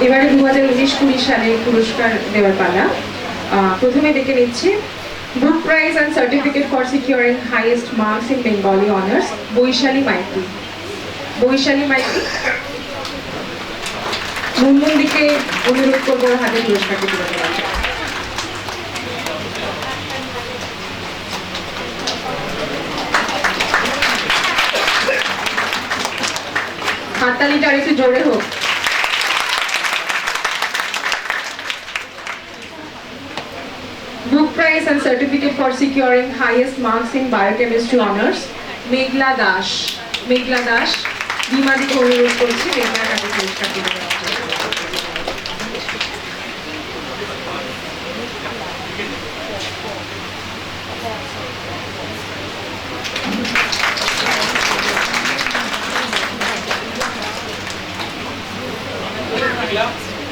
এবারে 2019-20 সালে পুরস্কার দেওয়ার পালা। প্রথমে ডেকে নিচ্ছি book prize and certificate for securing highest marks in Bengali honours Baishali Maiti. Baishali Maiti, মুনমুনদিকে অনুরোধ করবো হাতে পুরস্কারটি তুলে দেওয়ার জন্য। হাততালিটা আর একটু জোরে হোক। Book prize and certificate for securing highest marks in biochemistry honors মেঘলা দাস। মেঘলা দাস বিমাদিকে অনুরোধ করছি মেঘলা কাছে পুরস্কার দিতে দেওয়ার জন্য।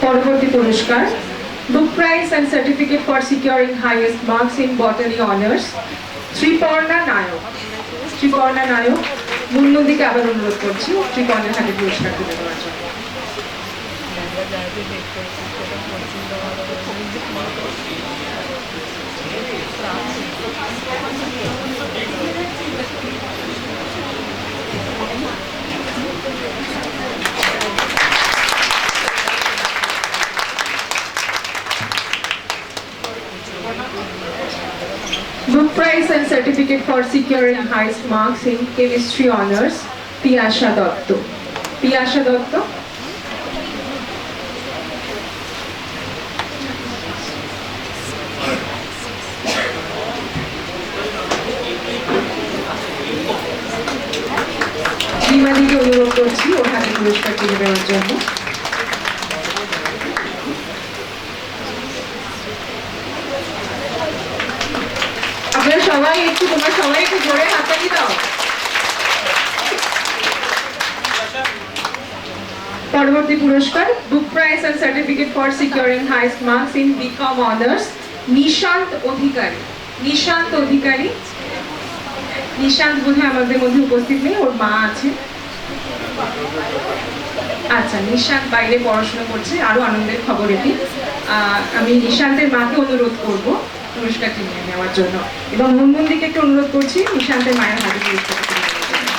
পরবর্তী পুরস্কার Book prize and certificate for securing highest marks in botany honors Triparna নায়ক। ত্রিপর্ণা নায়ক মুন্নুদিকে আবার অনুরোধ করছি ত্রিপর্ণার হাতে পুরস্কার তুলে দেওয়ার জন্য। Book prize and certificate for securing highest marks in chemistry honors Piyasha Dotto. Piyasha Dotto বিমাদিকে অনুরোধ করছি ওর হাতে পুরস্কার তুলে দেওয়ার জন্য। আপনারা সবাই একটু তোমরা সবাই একটু জোরে হাততালি দাও। পরবর্তী পুরস্কার book prize and certificate for securing highest marks in BCom honours Nishant Adhikari. Nishant Adhikari, Nishant বোধহয় আমাদের মধ্যে উপস্থিত নেই, ওর মা আছে। আচ্ছা, নিশান্ত বাইরে পড়াশোনা করছে, আরো আনন্দের খবর এটি। আমি নিশান্তের মাকে অনুরোধ করব পুরস্কারটি নিয়ে নেওয়ার জন্য এবং মুনমুনদিকে একটু অনুরোধ করছি নিশান্তের মায়ের হাতে পুরস্কারটি তুলে দেওয়ার জন্য।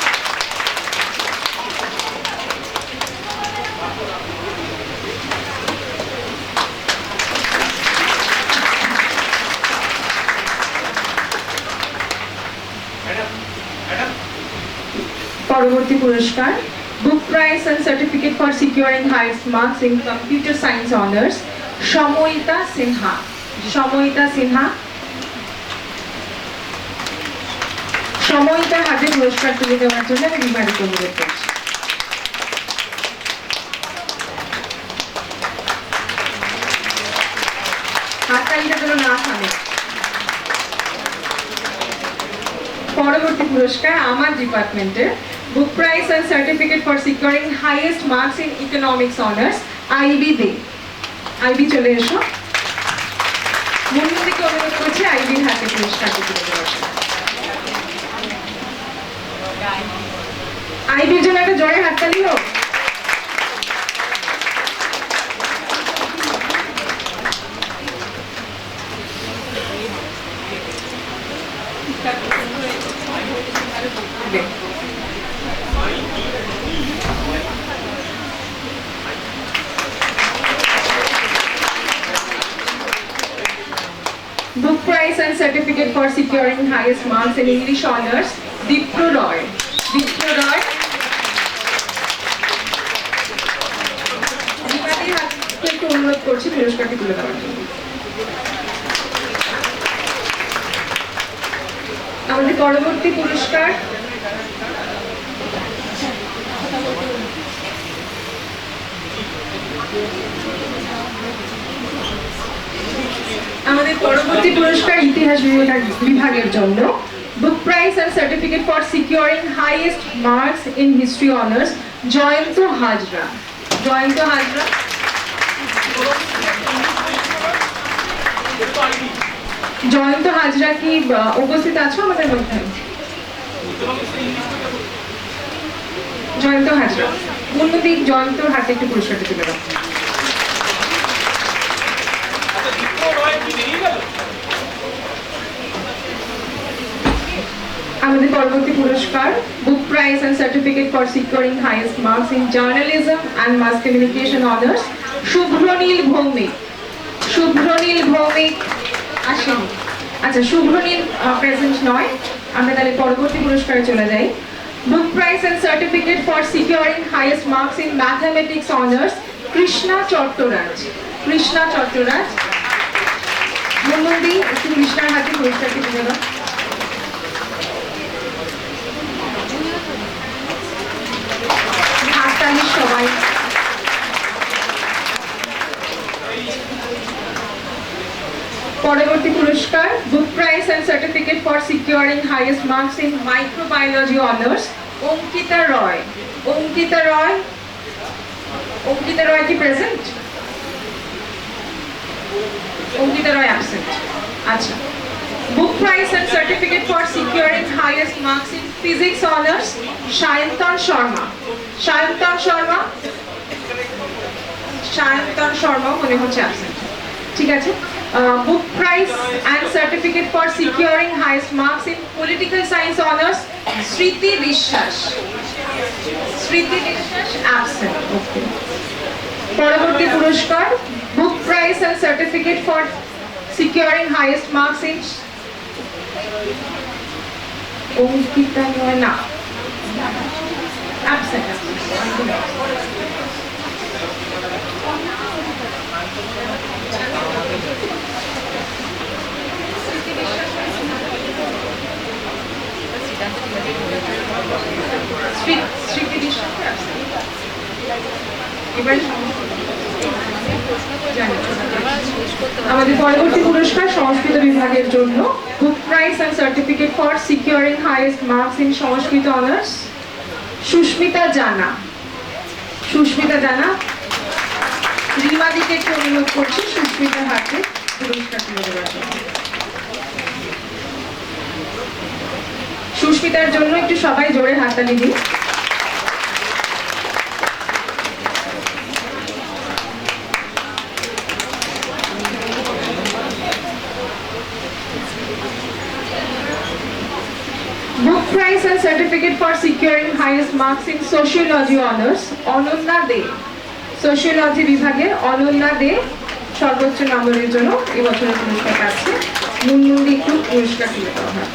পরবর্তী পুরস্কার book prize and certificate for securing highest marks in computer science honours Samayita Sinha. Samayita Sinha, সময়িতার হাতে পুরস্কার তুলে দেওয়ার জন্য আমি বিমাদিকে অনুরোধ করছি। হাততালিটা যেন না থামে। পরবর্তী পুরস্কার আমার ডিপার্টমেন্টের book prize and certificate for securing highest marks in economics honours Aibi Dey. Aibi চলে এসো। মুন্নুদিকে অনুরোধ করছি আইবির হাতে পুরস্কারটি তুলে দেওয়ার জন্য। আইবির জন্য একটা জোরে হাততালি হোক। Book prize and certificate for securing highest marks in English honors Dipro Roy. Dipro Roy বিমাদির হাতে একটু অনুরোধ করছি পুরস্কারটি তুলে দেওয়ার জন্য। আমাদের পরবর্তী পুরস্কার ইতিহাস বিভাগের জন্য book prize and certificate for securing highest marks in history honours Jayanta Hazra. Jayanta Hazra Jayanta Hazra কি উপস্থিত আছো আমাদের মধ্যে? জয়ন্ত হাজরা, অন্যদিক জয়ন্তর হাতে একটু পুরস্কারটা তুলে দাও। আমাদের পরবর্তী পুরস্কার book prize and certificate for securing highest marks in journalism and mass communication honours Subhranil Bhowmik. Subhranil Bhowmik আসেনি, আচ্ছা শুভ্রনীল প্রেজেন্ট নয়, আমরা তাহলে পরবর্তী পুরস্কারে চলে যাই। Book prize and certificate for securing highest marks in mathematics honours Krishna Chattaraj. Krishna Chattaraj, মন্দি একটু কৃষ্ণার হাতে পুরস্কারটি তুলে দাও। হাততালি সবাই। পরবর্তী পুরস্কার book prize and certificate for securing highest marks in microbiology honours Ankita Roy. Ankita Roy, Ankita Roy কি প্রেজেন্ট? অঙ্কিতা রয় অ্যাবসেন্ট। আচ্ছা, book prize and certificate for securing highest marks in physics honours Sayantan Sharma. Sayantan Sharma, Sayantan Sharma মনে হচ্ছে অ্যাবসেন্ট, ঠিক আছে। Book prize and certificate for securing highest marks in political science honours Smriti Biswas. Smriti Biswas absent, okay. পরবর্তী পুরস্কার book prize and certificate for securing highest marks in Ankita নয় না, absent. আমাদের পরবর্তী পুরস্কার সংস্কৃত বিভাগের জন্য book prize and certificate for securing highest marks in Sanskrit honours Susmita Jana. Susmita জানা, রিমাদিকে একটু অনুরোধ করছি সুস্মিতার হাতে পুরস্কার তুলে দেওয়ার জন্য। সুস্মিতার জন্য একটু সবাই জোরে হাততালি দিন। Book prize and certificate for securing highest marks in sociology honors Ananya De. Sociology বিভাগে অনন্যা দে সর্বোচ্চ নম্বরের জন্য এবছরের পুরস্কার পাচ্ছে। মুন্নুন্দি একটু পুরস্কার তুলে দেওয়া হয়।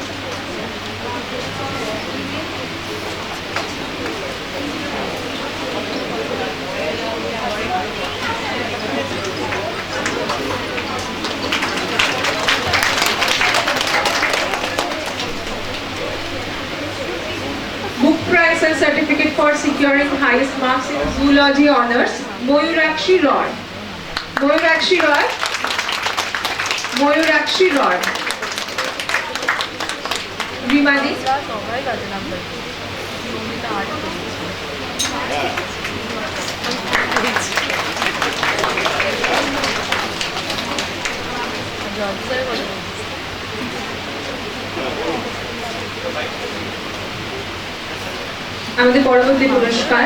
Book prize and certificate for securing highest marks in zoology honors Mayurakshi Roy. Mayurakshi Roy. Mayurakshi Roy. Rimadi. আমাদের পরবর্তী পুরস্কার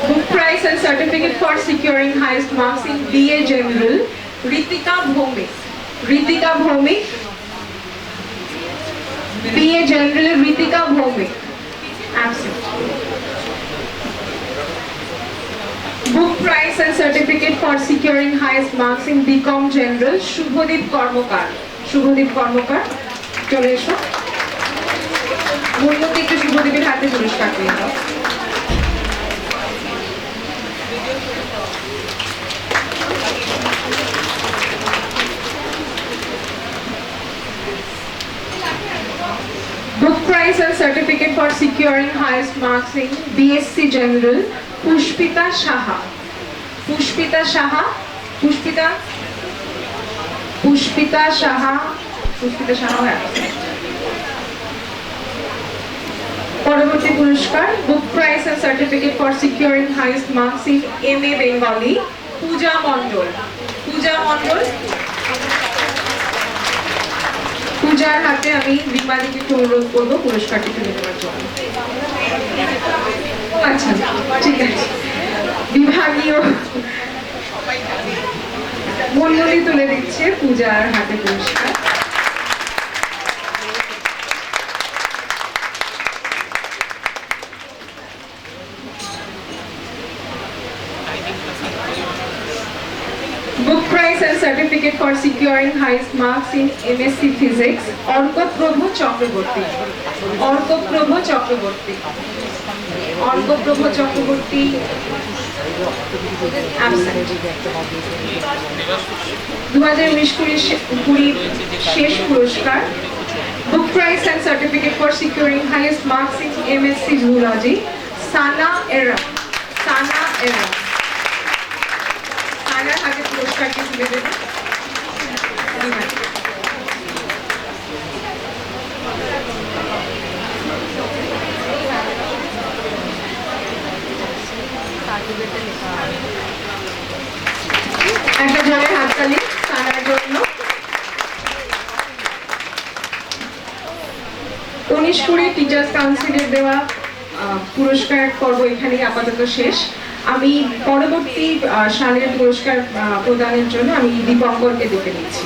book prize and certificate for securing highest marks in BA general Ritika Bhowmik. Ritika Bhowmik, BA general Ritika Bhowmik absent. Book prize and certificate for securing highest marks in BCom general Shubhadip Karmakar. Shubhadip Karmakar চলে এসো। মূল্যকে একটু শুভদীপের হাতে পুরস্কার দিয়ে দাও। Book prize and certificate for securing highest marks in BSc General Pushpita Saha. Pushpita Saha. Pushpita. Pushpita Saha. Pushpita Saha. পরবর্তী পুরস্কার book prize and certificate for securing highest marks in MA Bengali Puja Mondal. Puja Mondal, পূজার হাতে আমি রিমাদিকে অনুরোধ করবো পুরস্কারটি তুলে দেওয়ার জন্য। আচ্ছা ঠিক আছে, বিভাগীয় মণ্ডলী তুলে দিচ্ছে পূজার হাতে পুরস্কার। prize and certificate for securing highest marks in MSc Physics, Orkoprabhu Chakraborty. Orkoprabhu Chakraborty. Orkoprabhu Chakraborty absent. 2019-20 শেষ পুরস্কার book prize and certificate for securing highest marks in MSc Zoology, Sana Era. Sana Era. Sana হাতে পুরস্কারটি তুলে দেবেন। একটা জোরে হাততালি সানার জন্য। 19-20 টিচার্স কাউন্সিলের দেওয়া পুরস্কার পর্ব এখানেই আপাতত শেষ। আমি পরবর্তী সালের পুরস্কার প্রদানের জন্য আমি দীপঙ্করকে ডেকে নিচ্ছি।